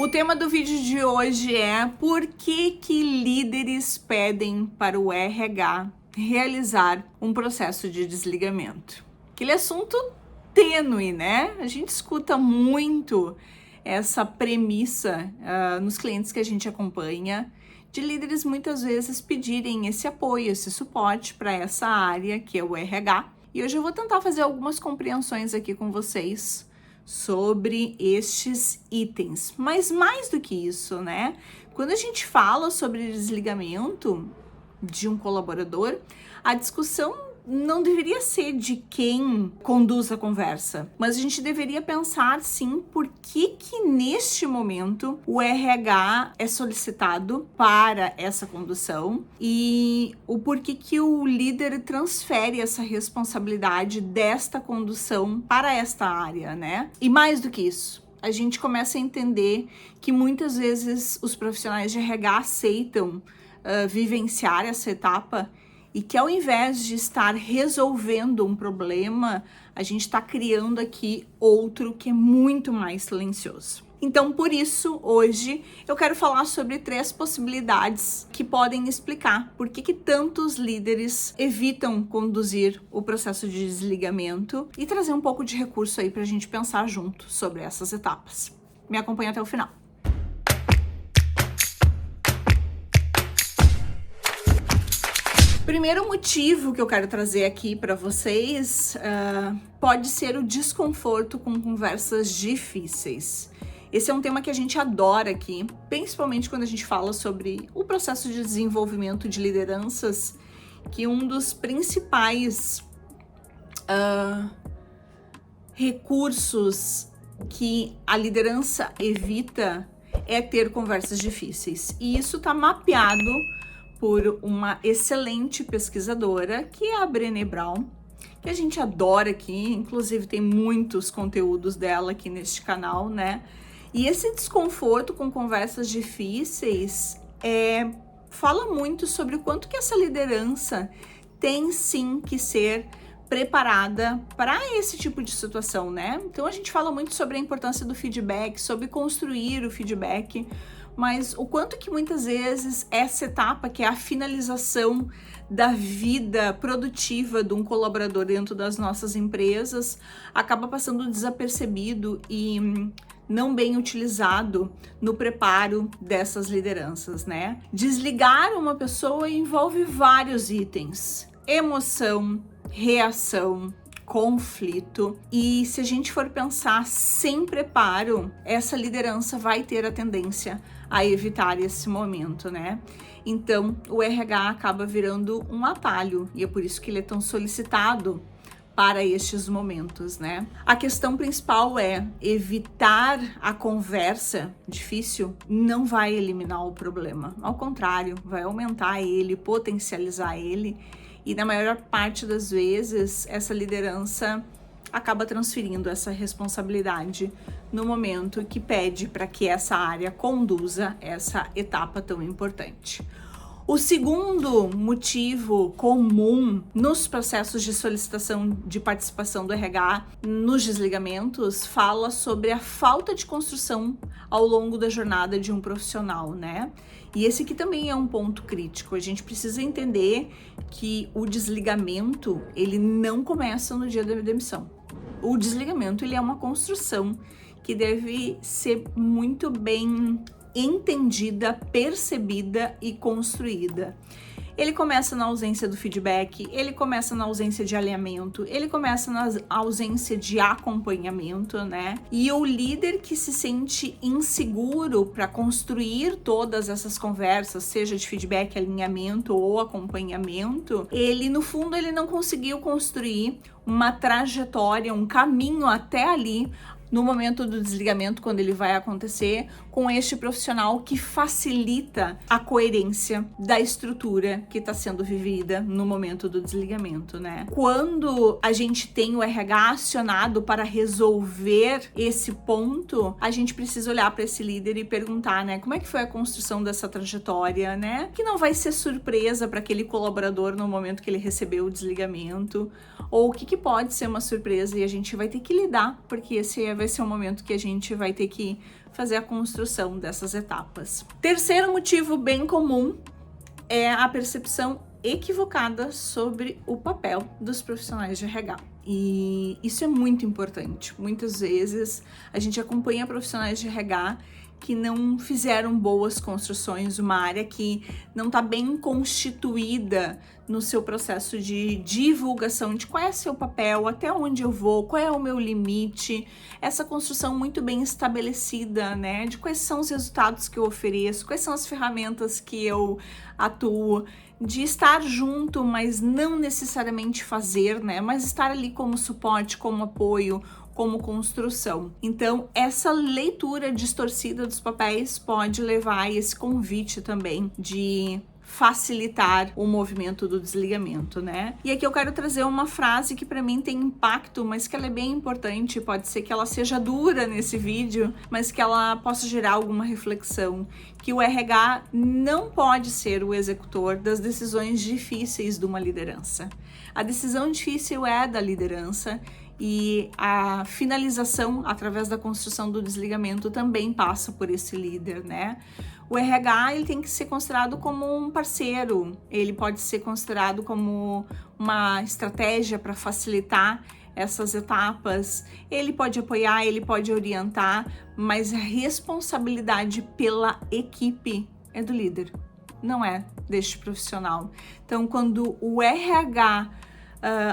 O tema do vídeo de hoje é por que líderes pedem para o RH realizar um processo de desligamento. Aquele assunto tênue, né? A gente escuta muito essa premissa nos clientes que a gente acompanha, de líderes muitas vezes pedirem esse apoio, esse suporte para essa área que é o RH. E hoje eu vou tentar fazer algumas compreensões aqui com vocês sobre estes itens. Mas mais do que isso, né? Quando a gente fala sobre desligamento de um colaborador, a discussão não deveria ser de quem conduz a conversa, mas a gente deveria pensar sim por que neste momento o RH é solicitado para essa condução e o porquê que o líder transfere essa responsabilidade desta condução para esta área, né? E mais do que isso, a gente começa a entender que muitas vezes os profissionais de RH aceitam vivenciar essa etapa e que ao invés de estar resolvendo um problema, a gente está criando aqui outro que é muito mais silencioso. Então, por isso, hoje eu quero falar sobre 3 possibilidades que podem explicar por que tantos líderes evitam conduzir o processo de desligamento e trazer um pouco de recurso aí para a gente pensar junto sobre essas etapas. Me acompanha até o final. Primeiro motivo que eu quero trazer aqui para vocês pode ser o desconforto com conversas difíceis. Esse é um tema que a gente adora aqui, principalmente quando a gente fala sobre o processo de desenvolvimento de lideranças, que um dos principais recursos que a liderança evita é ter conversas difíceis. E isso está mapeado por uma excelente pesquisadora, que é a Brené Brown, que a gente adora aqui, inclusive tem muitos conteúdos dela aqui neste canal, né? E esse desconforto com conversas difíceis fala muito sobre o quanto que essa liderança tem sim que ser preparada para esse tipo de situação, né? Então a gente fala muito sobre a importância do feedback, sobre construir o feedback, mas o quanto que muitas vezes essa etapa, que é a finalização da vida produtiva de um colaborador dentro das nossas empresas, acaba passando desapercebido e não bem utilizado no preparo dessas lideranças, né? Desligar uma pessoa envolve vários itens: emoção, reação, conflito, e se a gente for pensar sem preparo, essa liderança vai ter a tendência a evitar esse momento, né? Então, o RH acaba virando um atalho e é por isso que ele é tão solicitado para estes momentos, né? A questão principal é evitar a conversa difícil não vai eliminar o problema, ao contrário, vai aumentar ele, potencializar ele. E na maior parte das vezes, essa liderança acaba transferindo essa responsabilidade no momento que pede para que essa área conduza essa etapa tão importante. O segundo motivo comum nos processos de solicitação de participação do RH nos desligamentos fala sobre a falta de construção ao longo da jornada de um profissional, né? E esse aqui também é um ponto crítico. A gente precisa entender que o desligamento, ele não começa no dia da demissão. O desligamento, ele é uma construção que deve ser muito bem entendida, percebida e construída. Ele começa na ausência do feedback, ele começa na ausência de alinhamento, ele começa na ausência de acompanhamento, né? E o líder que se sente inseguro para construir todas essas conversas, seja de feedback, alinhamento ou acompanhamento, ele, no fundo, ele não conseguiu construir uma trajetória, um caminho até ali, no momento do desligamento, quando ele vai acontecer, com este profissional que facilita a coerência da estrutura que está sendo vivida no momento do desligamento, né? Quando a gente tem o RH acionado para resolver esse ponto, a gente precisa olhar para esse líder e perguntar, né, como é que foi a construção dessa trajetória, né? Que não vai ser surpresa para aquele colaborador no momento que ele recebeu o desligamento, ou o que pode ser uma surpresa e a gente vai ter que lidar, porque esse vai ser um momento que a gente vai ter que fazer a construção dessas etapas. Terceiro motivo bem comum é a percepção equivocada sobre o papel dos profissionais de RH. E isso é muito importante. Muitas vezes a gente acompanha profissionais de RH que não fizeram boas construções, uma área que não está bem constituída no seu processo de divulgação de qual é seu papel, até onde eu vou, qual é o meu limite, essa construção muito bem estabelecida, né, de quais são os resultados que eu ofereço, quais são as ferramentas que eu atuo, de estar junto, mas não necessariamente fazer, né, mas estar ali como suporte, como apoio, como construção. Então, essa leitura distorcida dos papéis pode levar a esse convite também de facilitar o movimento do desligamento, né? E aqui eu quero trazer uma frase que para mim tem impacto, mas que ela é bem importante, pode ser que ela seja dura nesse vídeo, mas que ela possa gerar alguma reflexão, que o RH não pode ser o executor das decisões difíceis de uma liderança. A decisão difícil é da liderança, e a finalização através da construção do desligamento também passa por esse líder, né? O RH ele tem que ser considerado como um parceiro, ele pode ser considerado como uma estratégia para facilitar essas etapas, ele pode apoiar, ele pode orientar, mas a responsabilidade pela equipe é do líder, não é deste profissional. Então, quando o RH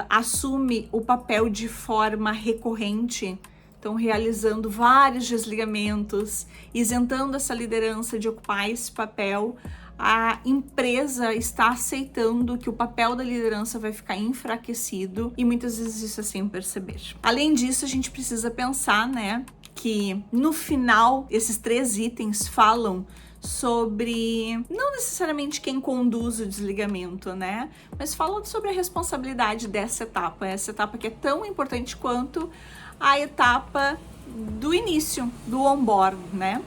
assume o papel de forma recorrente, então realizando vários desligamentos, isentando essa liderança de ocupar esse papel, a empresa está aceitando que o papel da liderança vai ficar enfraquecido e muitas vezes isso é sem perceber. Além disso, a gente precisa pensar, né, que no final esses 3 itens falam sobre, não necessariamente quem conduz o desligamento, né? Mas falam sobre a responsabilidade dessa etapa, essa etapa que é tão importante quanto a etapa do início, do onboard, né?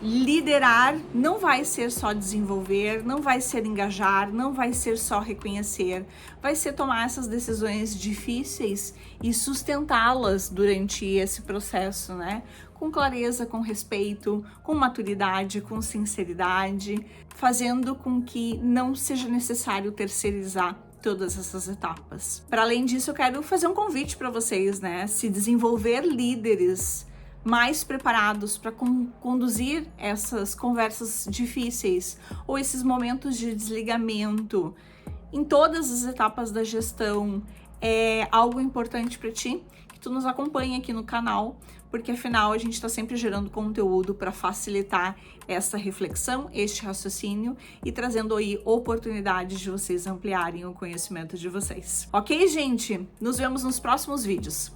Liderar não vai ser só desenvolver, não vai ser engajar, não vai ser só reconhecer, vai ser tomar essas decisões difíceis e sustentá-las durante esse processo, né? Com clareza, com respeito, com maturidade, com sinceridade, fazendo com que não seja necessário terceirizar todas essas etapas. Para além disso, eu quero fazer um convite para vocês, né? Se desenvolver líderes mais preparados para conduzir essas conversas difíceis ou esses momentos de desligamento em todas as etapas da gestão é algo importante para ti, que tu nos acompanhe aqui no canal, porque afinal a gente está sempre gerando conteúdo para facilitar essa reflexão, este raciocínio e trazendo aí oportunidades de vocês ampliarem o conhecimento de vocês. Ok, gente? Nos vemos nos próximos vídeos.